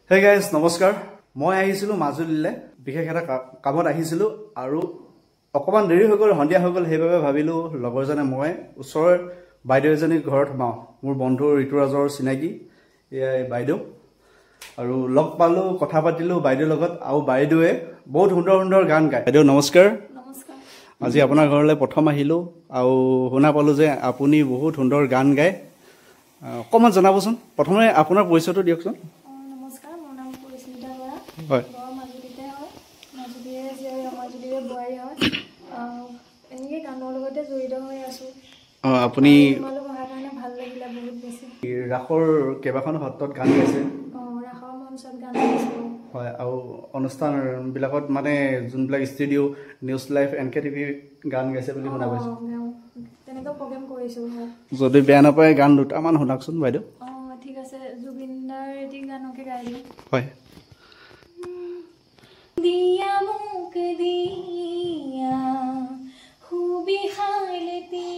Hey guys, নমস্কাৰ মই আহিছিলো মাজুলীলে বিশেষ এটা কামত আহিছিলো আৰু অকমান দেৰি হৈ গ'ল সন্ধিয়া হৈ গ'ল হেইভাবে ভাবিলো লগৰজনে মই ওচৰৰ বাইদেউ এজনী ঘৰত মাও মোৰ বন্ধু ঋতুৰাজৰ চিনাকি এই বাইদেউ আৰু লগ পালো কথা পাতিলো বাইদেউৰ লগত আৰু বাইদেউৱে বহুত সুন্দৰ গান গায় বাইদেউ নমস্কাৰ নমস্কাৰ আজি আপোনাৰ ঘৰলৈ প্ৰথম আহিলো আৰু শুনা পালো যে আপুনি বহুত সুন্দৰ গান গায় অকমান জনাবচোন প্ৰথমে আপোনাৰ পৰিচয়টো দিয়কচোন নমস্কাৰ মোৰ নাম পৰিস্মিতা বৰা হয় মাজুলীতে হয় মাজুলীৰে বোৱাৰী হয় এনেকৈ গানৰ লগতে জড়িত হৈ আছো আপুনি তোমালোক অহাৰ কাৰণে ভাল লাগিলে বহুত বেছি ৰাসৰ কেইবাখন সত্ৰত গান গাইছে ৰাসৰ মঞ্চত গান গাইছোঁ হয় আৰু অনুষ্ঠানবিলাকত মানে যোনবিলাক ষ্টুডিঅ' নিউজ লাইভ এনকে টিভি গান গাইছে বুলি শুনা পাইছোঁ তেনেকৈ প্ৰগ্ৰেম কৰিছোঁ যদি বেয়া নাপায় গান দুটামান শুনাকচোন বাইদেউ ঠিক আছে জুবিনদাৰ এটি গানকে গাই দিওঁ হয় দিয়া মোক দিয়া সুবিহালতি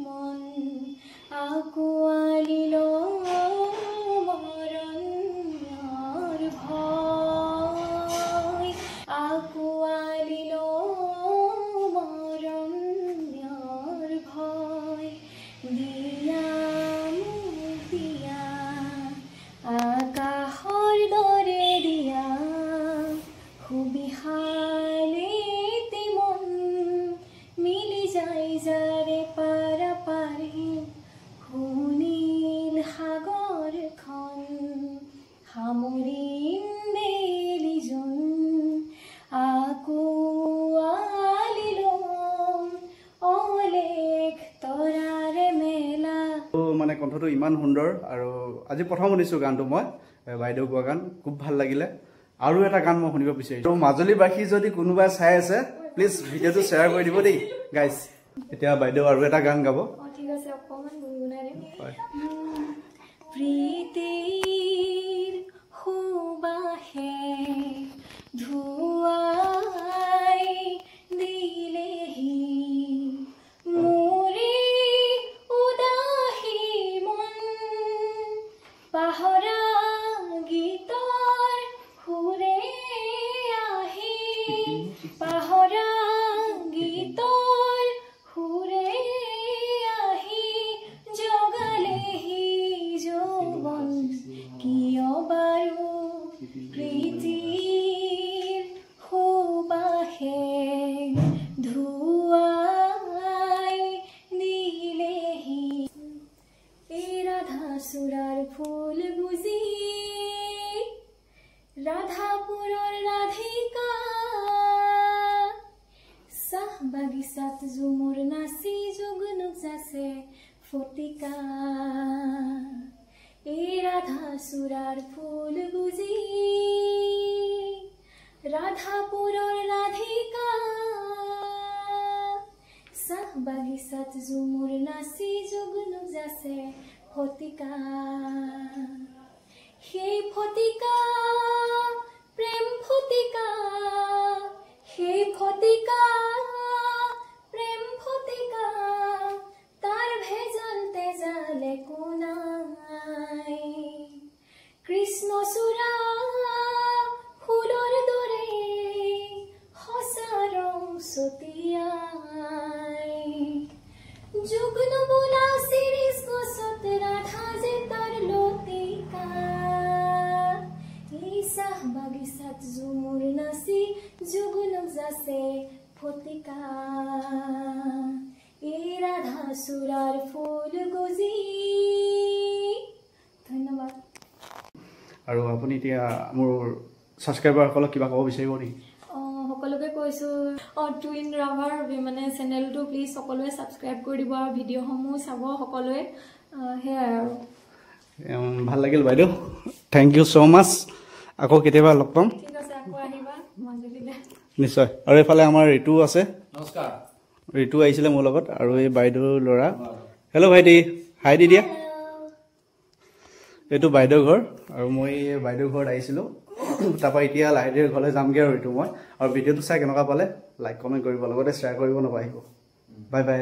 মন আকুৱালি মৰণৰ ভয় আকুৱালি মৰণৰ ভয় দিয়া মোক দিয়া আকাশৰ দৰে দিয়া সুবিহালতি মন মিলি যায় যাৰে পাৰা পাৰি সুনীল সাগৰখন সামৰিম মেলি জোন আকুৱালি ল'ম অলেখ তৰাৰে মেলা মানে কণ্ঠটো ইমান সুন্দৰ আৰু আজি প্ৰথম শুনিছোঁ গানটো মই বাইদেউ গোৱা গান খুব ভাল লাগিলে আৰু এটা গান মই শুনিব বিচাৰিছোঁ মাজুলীবাসী যদি কোনোবাই চাই আছে প্লিজ ভিডিঅ'টো শ্বেয়াৰ কৰি দিব দেই গাইজ এতিয়া বাইদেউ আৰু এটা গান গাব ঠিক আছে অকণমান গুণগুণাই দিম হয় প্ৰীতিৰ সুবাসে ধুৱাই দিলেহি মোৰে উদাসী মন পাহৰা গীতৰ সুৰে আহি পাহৰা গীতৰ সুৰে আহি জগালেহি যৌৱন কিয় বাৰু প্ৰীতিৰ সুবাসে ধুৱাই দিলেহি এই ৰাধা চূড়াৰ ফুল গুজি ৰাধাপুৰৰ ৰাধিকা চাহ বাগিচাত ঝুমুৰ নাচি জুগনুক যাচে ফটিকা এই ৰাধা চূড়াৰ ফুল গুজি ৰাধাপুৰৰ ৰাধিকা চাহ বাগিচাত ঝুমুৰ নাচি জুগনুক যাচে ফটিকা সেই ফটিকা প্ৰেম ফটিকা সেই ফটিকা প্ৰেম ফটিকা তাৰ ভেজাল তেজাল একো নাই কৃষ্ণচূড়া ফুলৰ দৰে সঁচা ৰং ছটিয়াই যুগ্ন বোলা শিৰিষ গছত ৰাধা যে তাৰ লতিকা এই চাহ বাগিচাত ঝুমুৰ নাচি যুগনুক যাচে ফটিকা এই ৰাধা চূড়াৰ ফুল গজি ধন্যবাদ আৰু আপুনি এতিয়া মোৰ ছাবস্ক্ৰাইবাৰসকলক কিবা ক'ব বিচাৰিব নেকি সকলোকে কৈছোঁ টুইন ৰাভাৰ মানে চেনেলটো প্লিজ সকলোৱে ছাবস্ক্ৰাইব কৰি দিব আৰু ভিডিঅ'সমূহ চাব সকলোৱে সেয়াই আৰু ভাল লাগিল বাইদেউ থেংক ইউ ছ' মাছ আকৌ কেতিয়াবা লগ পাম ঠিক আছে আকৌ আহিবা মাজুলীলৈ নিশ্চয় আৰু এইফালে আমাৰ ঋতু আছে নমস্কাৰ ঋতু আহিছিলে মোৰ লগত আৰু এই বাইদেউৰ ল'ৰা হেল্ল' ভাইটি হাই দি দিয়া এইটো বাইদেউ ঘৰ আৰু মই বাইদেউ ঘৰত আহিছিলোঁ তাৰপৰা এতিয়া লাহে ধীৰে ঘৰলৈ যামগৈ আৰু ঋতু মই আৰু ভিডিঅ'টো চাই কেনেকুৱা পালে লাইক কমেণ্ট কৰিব লগতে শ্বেয়াৰ কৰিব নাপাহৰিব বাই বাই